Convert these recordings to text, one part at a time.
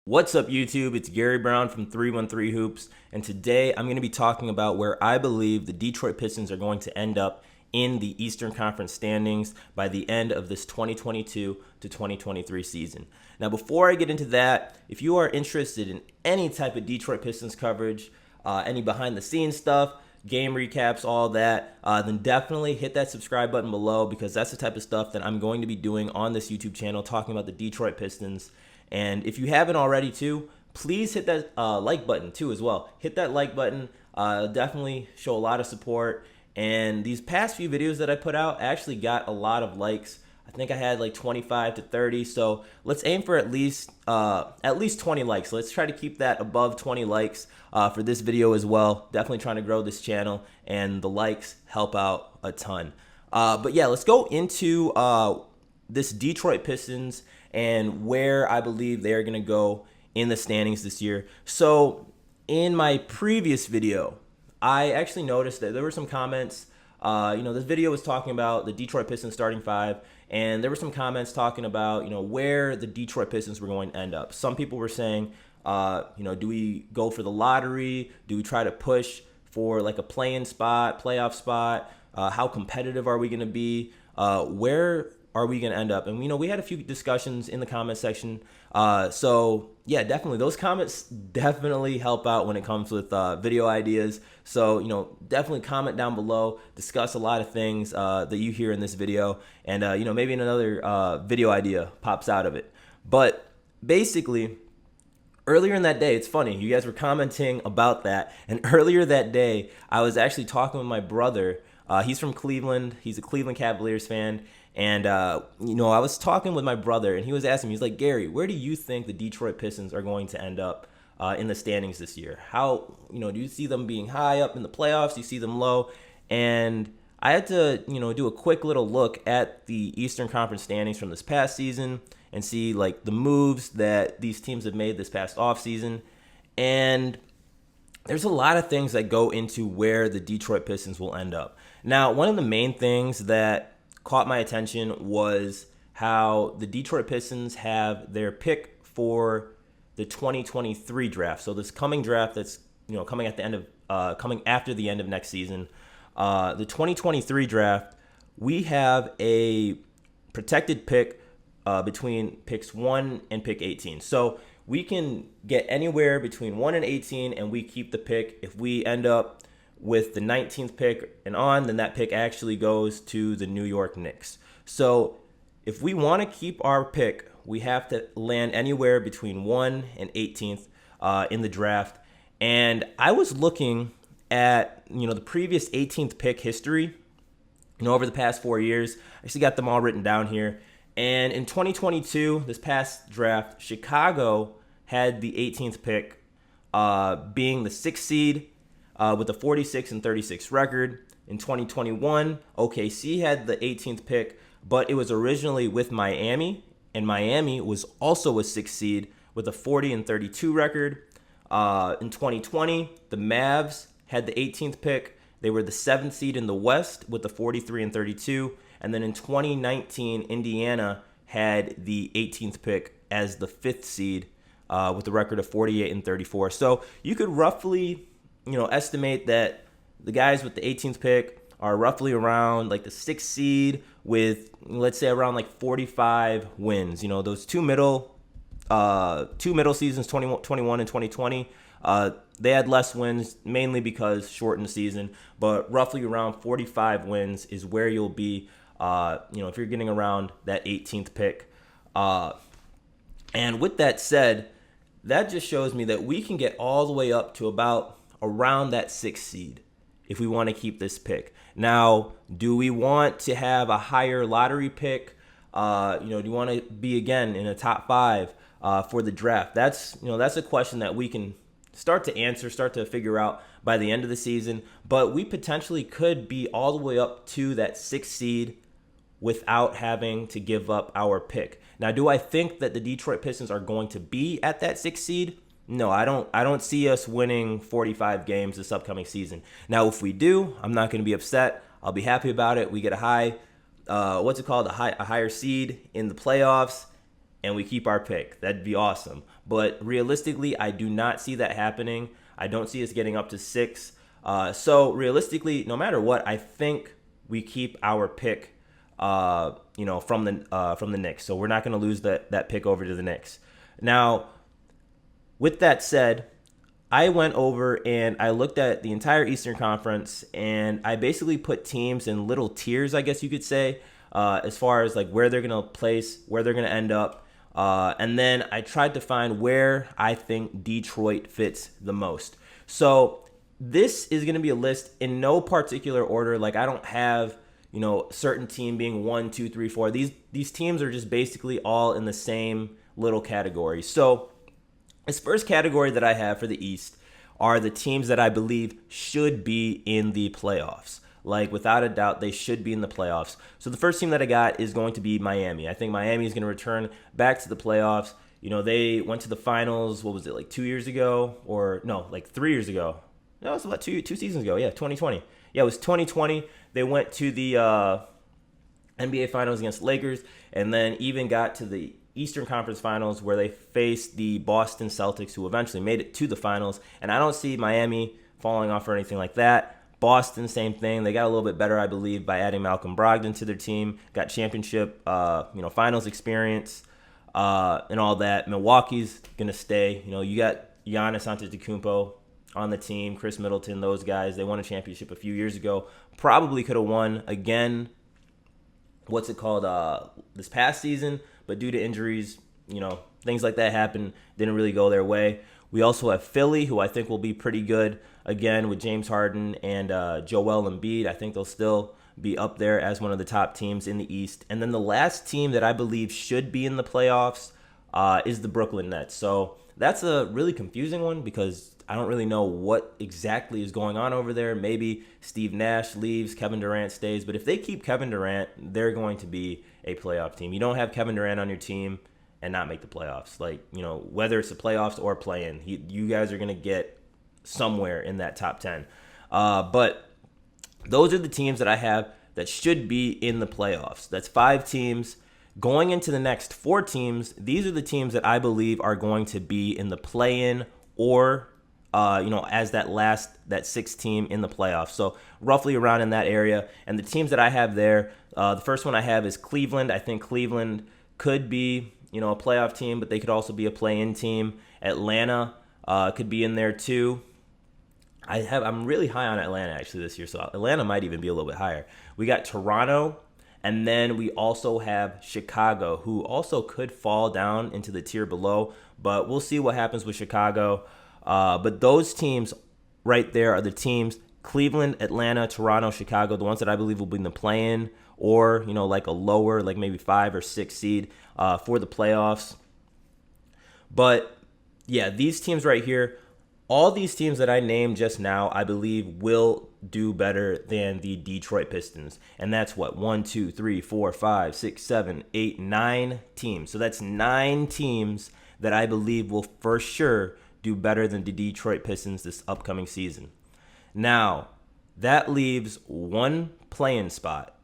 What's up, YouTube? It's Gary Brown from 313 Hoops, and today I'm going to be talking about where I believe the Detroit Pistons are going to end up in the Eastern Conference standings by the end of this 2022 to 2023 season. Now, before I get into that, if you are interested in any type of Detroit Pistons coverage, any behind-the-scenes stuff, game recaps, all that, then definitely hit that subscribe button below, because that's the type of stuff that I'm going to be doing on this YouTube channel, talking about the Detroit Pistons. And if you haven't already too, please hit that like button too as well. Hit that like button. Definitely show a lot of support. And these past few videos that I put out actually got a lot of likes. I think I had like 25 to 30. So let's aim for at least 20 likes. Let's try to keep that above 20 likes for this video as well. Definitely trying to grow this channel, and the likes help out a ton. But yeah, let's go into this Detroit Pistons and where I believe they're going to go in the standings this year. So in my previous video, I actually noticed that there were some comments. This video was talking about the Detroit Pistons starting five, and there were some comments talking about, where the Detroit Pistons were going to end up. Some people were saying, do we go for the lottery? Do we try to push for like a play-in spot, playoff spot? How competitive are we going to be? Where are we going to end up? And, we had a few discussions in the comment section. So, yeah, definitely. Those comments definitely help out when it comes with video ideas. So, definitely comment down below. Discuss a lot of things that you hear in this video. And, maybe another video idea pops out of it. But basically, earlier in that day, it's funny, you guys were commenting about that. And earlier that day, I was actually talking with my brother. He's from Cleveland. He's a Cleveland Cavaliers fan. And, I was talking with my brother, and he was asking me, he's like, Gary, where do you think the Detroit Pistons are going to end up in the standings this year? How, do you see them being high up in the playoffs? Do you see them low? And I had to, do a quick little look at the Eastern Conference standings from this past season and see, like, the moves that these teams have made this past offseason. And there's a lot of things that go into where the Detroit Pistons will end up. Now, one of the main things that caught my attention was how the Detroit Pistons have their pick for the 2023 draft. So this coming draft that's coming after the end of next season, the 2023 draft, we have a protected pick between picks 1 and pick 18. So we can get anywhere between 1 and 18, and we keep the pick. If we end up with the 19th pick and on, then that pick actually goes to the New York Knicks. So if we want to keep our pick, we have to land anywhere between 1 and 18th in the draft. And I was looking at, the previous 18th pick history, over the past 4 years. I actually got them all written down here. And in 2022, this past draft, Chicago had the 18th pick, being the 6th seed, with a 46-36 record. In 2021, OKC had the 18th pick, but it was originally with Miami, and Miami was also a 6th seed with a 40-32 record. In 2020, the Mavs had the 18th pick. They were the 7th seed in the West with the 43-32. And then in 2019, Indiana had the 18th pick as the 5th seed with a record of 48-34. So you could roughly estimate that the guys with the 18th pick are roughly around like the 6th seed with, let's say, around like 45 wins. Those two middle seasons, 2021 and 2020, they had less wins, mainly because shortened season, but roughly around 45 wins is where you'll be, if you're getting around that 18th pick. And with that said, that just shows me that we can get all the way up to about around that 6th seed if we want to keep this pick. Now, do we want to have a higher lottery pick? Do you want to be again in a top 5 for the draft? That's a question that we can start to figure out by the end of the season. But we potentially could be all the way up to that 6th seed without having to give up our pick. Now, do I think that the Detroit Pistons are going to be at that 6th seed? No, I don't see us winning 45 games this upcoming season. Now, if we do, I'm not going to be upset. I'll be happy about it. We get a higher seed in the playoffs, and we keep our pick. That'd be awesome. But realistically, I do not see that happening. I don't see us getting up to 6. So realistically, no matter what, I think we keep our pick, from the Knicks. So we're not going to lose that pick over to the Knicks. Now, with that said, I went over and I looked at the entire Eastern Conference, and I basically put teams in little tiers, I guess you could say, as far as like where they're going to place, where they're going to end up. And then I tried to find where I think Detroit fits the most. So this is going to be a list in no particular order. Like I don't have, certain team being 1, 2, 3, 4. These teams are just basically all in the same little category. So this first category that I have for the East are the teams that I believe should be in the playoffs. Like, without a doubt, they should be in the playoffs. So the first team that I got is going to be Miami. I think Miami is going to return back to the playoffs. They went to the finals, what was it, like 2 years ago? Or, no, like 3 years ago. No, it was about two seasons ago. Yeah, 2020. Yeah, it was 2020. They went to the NBA Finals against Lakers, and then even got to the Eastern Conference Finals where they faced the Boston Celtics, who eventually made it to the finals. And I don't see Miami falling off or anything like that. Boston, same thing. They got a little bit better, I believe, by adding Malcolm Brogdon to their team. Got championship, finals experience, and all that. Milwaukee's gonna stay. You got Giannis Antetokounmpo on the team, Chris Middleton, those guys. They won a championship a few years ago. Probably could have won again. This past season, but due to injuries, things like that happened, didn't really go their way. We also have Philly, who I think will be pretty good, again, with James Harden and Joel Embiid. I think they'll still be up there as one of the top teams in the East. And then the last team that I believe should be in the playoffs is the Brooklyn Nets. So that's a really confusing one because I don't really know what exactly is going on over there. Maybe Steve Nash leaves, Kevin Durant stays. But if they keep Kevin Durant, they're going to be a playoff team. You don't have Kevin Durant on your team and not make the playoffs. Whether it's the playoffs or play-in, you guys are going to get somewhere in that top 10. But those are the teams that I have that should be in the playoffs. That's 5 teams. Going into the next 4 teams, these are the teams that I believe are going to be in the play-in or as that 6th team in the playoffs. So roughly around in that area. And the teams that I have there, the first one I have is Cleveland. I think Cleveland could be, a playoff team, but they could also be a play-in team. Atlanta could be in there too. I'm really high on Atlanta actually this year, so Atlanta might even be a little bit higher. We got Toronto, and then we also have Chicago, who also could fall down into the tier below, but we'll see what happens with Chicago. But those teams right there are the teams: Cleveland, Atlanta, Toronto, Chicago, the ones that I believe will be in the play-in or, like a lower, like maybe 5 or 6 seed for the playoffs. But yeah, these teams right here, all these teams that I named just now, I believe will do better than the Detroit Pistons. And that's what? 1, 2, 3, 4, 5, 6, 7, 8, 9 teams. So that's 9 teams that I believe will for sure do better than the Detroit Pistons this upcoming season. Now, that leaves one play-in spot,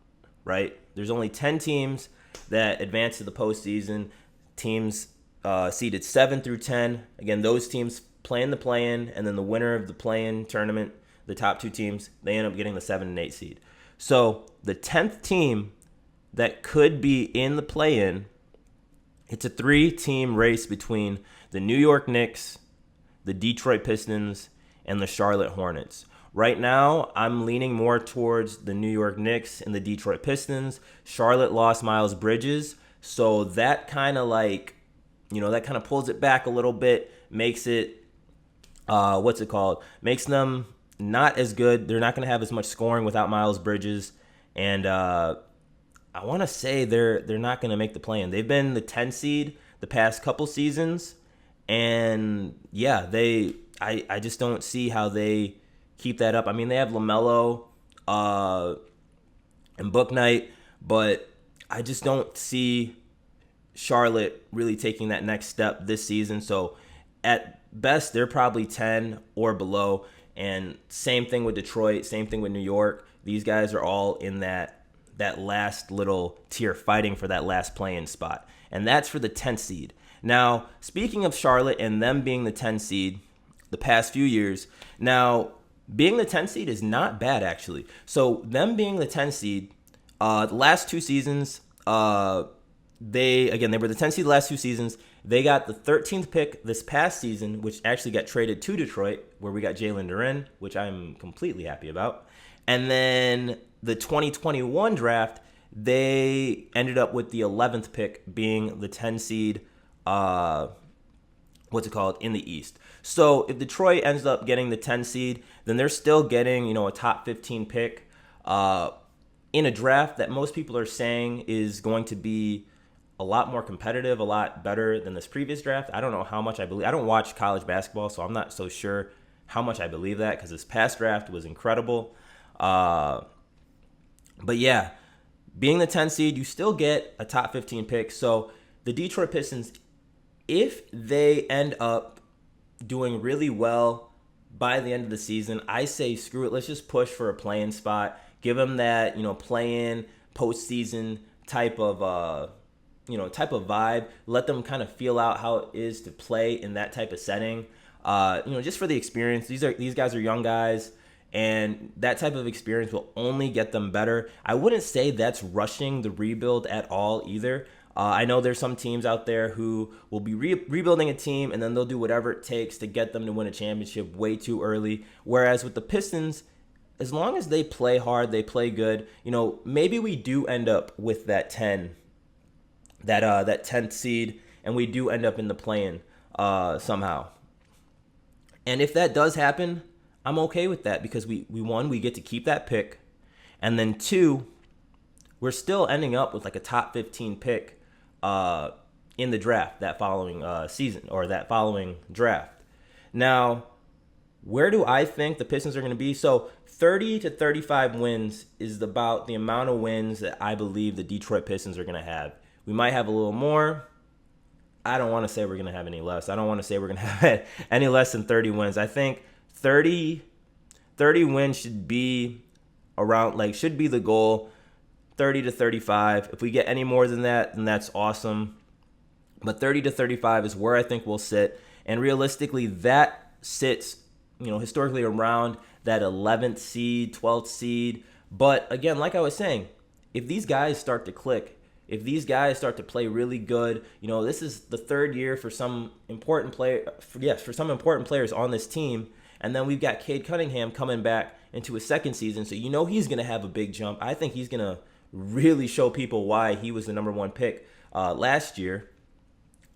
right? There's only 10 teams that advance to the postseason. Teams seeded 7 through 10. Again, those teams play in the play-in, and then the winner of the play-in tournament, the top 2 teams, they end up getting the 7 and 8 seed. So the 10th team that could be in the play-in, it's a 3-team race between the New York Knicks, the Detroit Pistons, and the Charlotte Hornets. Right now, I'm leaning more towards the New York Knicks and the Detroit Pistons. Charlotte lost Miles Bridges, so that kind of pulls it back a little bit, makes it, makes them not as good. They're not going to have as much scoring without Miles Bridges, and I want to say they're not going to make the play-in. They've been the 10 seed the past couple seasons, and yeah, I just don't see how they keep that up. I mean, they have LaMelo and Book Knight, but I just don't see Charlotte really taking that next step this season. So at best, they're probably 10 or below. And same thing with Detroit, same thing with New York. These guys are all in that that last little tier, fighting for that last play-in spot, and that's for the 10th seed. Now, speaking of Charlotte and them being the 10th seed the past few years, now being the 10th seed is not bad, actually. So them being the 10th seed, the last 2 seasons, they were the 10th seed the last 2 seasons. They got the 13th pick this past season, which actually got traded to Detroit, where we got Jalen Duren, which I'm completely happy about. And then the 2021 draft, they ended up with the 11th pick, being the 10 seed, in the East. So if Detroit ends up getting the 10 seed, then they're still getting, a top 15 pick in a draft that most people are saying is going to be a lot more competitive, a lot better than this previous draft. I don't know how much I believe. I don't watch college basketball, so I'm not so sure how much I believe that, because this past draft was incredible. But yeah, being the 10 seed, you still get a top 15 pick. So the Detroit Pistons, if they end up doing really well by the end of the season, I say screw it. Let's just push for a play-in spot. Give them that, play-in, postseason type of vibe. Let them kind of feel out how it is to play in that type of setting. Just for the experience. These guys are young guys, and that type of experience will only get them better. I wouldn't say that's rushing the rebuild at all either. I know there's some teams out there who will be rebuilding a team, and then they'll do whatever it takes to get them to win a championship way too early. Whereas with the Pistons, as long as they play hard, they play good, maybe we do end up with that 10th seed, and we do end up in the play-in somehow. And if that does happen, I'm okay with that, because we get to keep that pick, and then 2, we're still ending up with like a top 15 pick in the draft that following season, or that following draft. Now, where do I think the Pistons are going to be? So 30 to 35 wins is about the amount of wins that I believe the Detroit Pistons are going to have. We might have a little more. I don't want to say we're going to have any less. I don't want to say we're going to have any less than 30 wins. I think 30 wins should be should be the goal. 30 to 35. If we get any more than that, then that's awesome. But 30 to 35 is where I think we'll sit. And realistically, that sits, historically around that 11th seed, 12th seed. But again, like I was saying, if these guys start to click, if these guys start to play really good, this is the third year for some important for some important players on this team. And then we've got Cade Cunningham coming back into his second season. So he's going to have a big jump. I think he's going to really show people why he was the number 1 pick last year.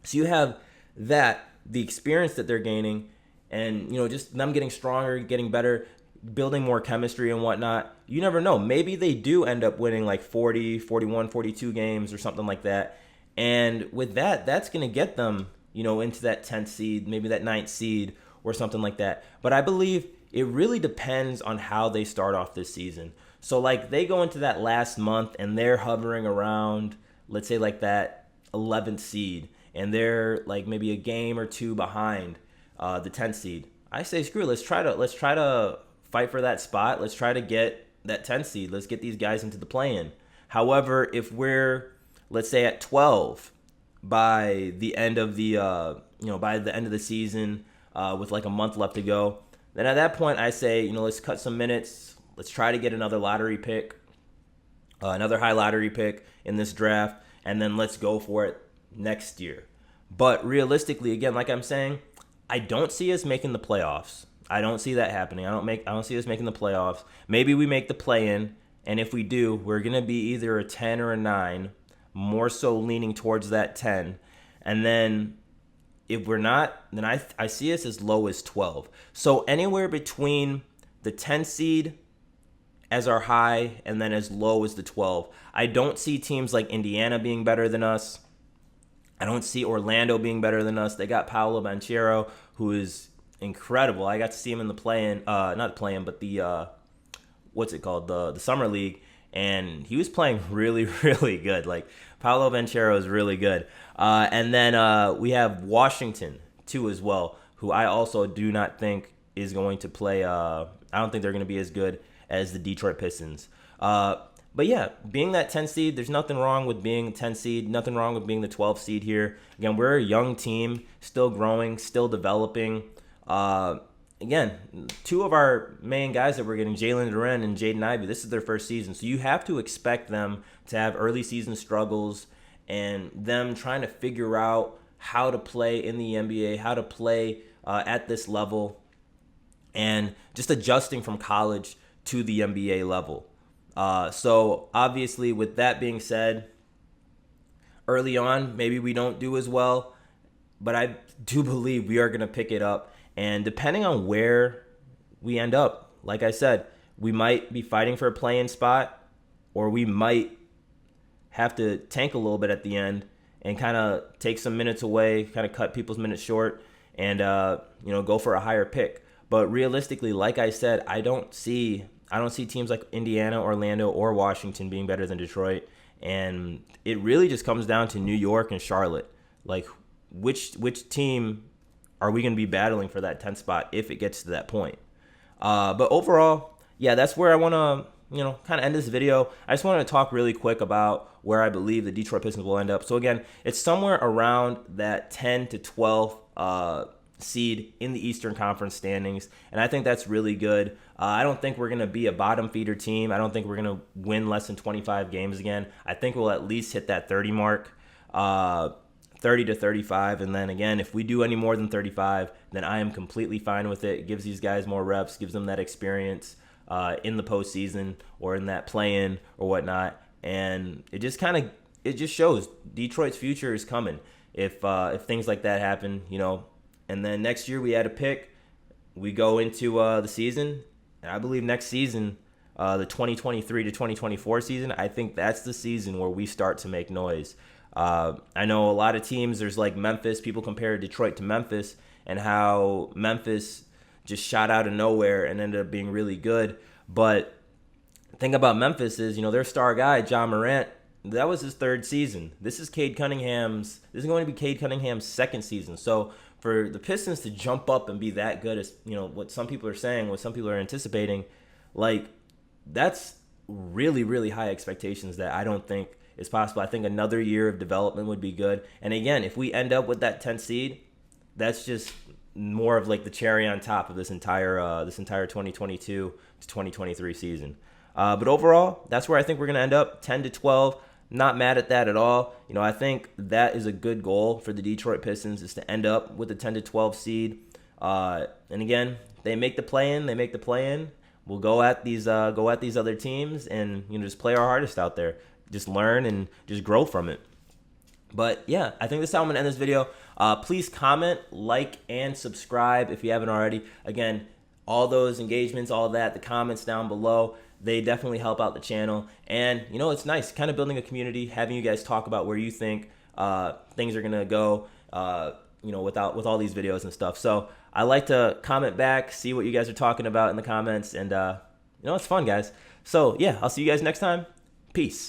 So you have that, the experience that they're gaining, and just them getting stronger, getting better, building more chemistry and whatnot. You never know. Maybe they do end up winning like 40, 41, 42 games or something like that. And with that, that's going to get them, into that 10th seed, maybe that 9th seed or something like that. But I believe it really depends on how they start off this season. So they go into that last month and they're hovering around, let's say that 11th seed, and they're maybe a game or 2 behind the 10th seed. I say screw it. Let's try to fight for that spot. Let's try to get that 10th seed. Let's get these guys into the play-in. However, if we're, let's say, at 12 by the end of the season, with a month left to go, then at that point I say, let's cut some minutes. Let's try to get another lottery pick, another high lottery pick in this draft, and then let's go for it next year. But realistically, again, like I'm saying, I don't see us making the playoffs. I don't see that happening. I don't see us making the playoffs. Maybe we make the play-in, and if we do, we're gonna be either a 10 or a 9, more so leaning towards that 10. And then if we're not, then I see us as low as 12. So anywhere between the 10 seed as our high and then as low as the 12. I don't see teams like Indiana being better than us. I don't see Orlando being better than us. They got Paolo Banchero, who is incredible. I got to see him in the play-in, not play-in, but the the summer league, and he was playing really, really good. Paolo Banchero is really good. And then we have Washington too as well, who I also do not think is going to play. I don't think they're going to be as good as the Detroit Pistons. But yeah, being that 10 seed, there's nothing wrong with being 10 seed, nothing wrong with being the 12 seed here. Again, we're a young team, still growing, still developing. Again, two of our main guys that we're getting, Jalen Duren and Jaden Ivey, this is their first season. So you have to expect them to have early season struggles and them trying to figure out how to play in the NBA, how to play at this level, and just adjusting from college to the NBA level. So obviously, with that being said, early on, maybe we don't do as well, but I do believe we are going to pick it up. And depending on where we end up, like I said, we might be fighting for a play-in spot, or we might have to tank a little bit at the end and kind of take some minutes away, kind of cut people's minutes short, and go for a higher pick. But realistically, like I said, I don't see teams like Indiana, Orlando, or Washington being better than Detroit. And it really just comes down to New York and Charlotte. Like, which team are we going to be battling for that 10th spot if it gets to that point? But overall, yeah, that's where I want to, kind of end this video. I just wanted to talk really quick about where I believe the Detroit Pistons will end up. So again, it's somewhere around that 10 to 12 seed in the Eastern Conference standings, and I think that's really good. I don't think we're going to be a bottom feeder team. I don't think we're going to win less than 25 games again. I think we'll at least hit that 30 mark, 30 to 35, and then again, if we do any more than 35, then I am completely fine with it. It gives these guys more reps, gives them that experience in the postseason or in that play-in or whatnot, and it just shows Detroit's future is coming if things like that happen, And then next year we had a pick. We go into the season, and I believe next season, the 2023 to 2024 season, I think that's the season where we start to make noise. I know a lot of teams, there's like Memphis, people compare Detroit to Memphis and how Memphis just shot out of nowhere and ended up being really good. But the thing about Memphis is, their star guy, John Morant, that was his third season. This is going to be Cade Cunningham's second season. So for the Pistons to jump up and be that good as, what some people are saying, what some people are anticipating, like, that's really, really high expectations that I don't think is possible. I think another year of development would be good. And again, if we end up with that 10th seed, that's just more of like the cherry on top of this entire 2022 to 2023 season. But overall, that's where I think we're going to end up, 10 to 12. Not mad at that at all. I think that is a good goal for the Detroit Pistons, is to end up with a 10 to 12 seed. And again, they make the play-in. We'll go at these other teams and just play our hardest out there. Just learn and just grow from it. But yeah, I think this is how I'm gonna end this video. Please comment, like, and subscribe if you haven't already. Again, all those engagements, all that, the comments down below, they definitely help out the channel. And it's nice kind of building a community, having you guys talk about where you think things are gonna go, with all these videos and stuff. So I like to comment back, see what you guys are talking about in the comments, and it's fun, guys. So yeah, I'll see you guys next time. Peace.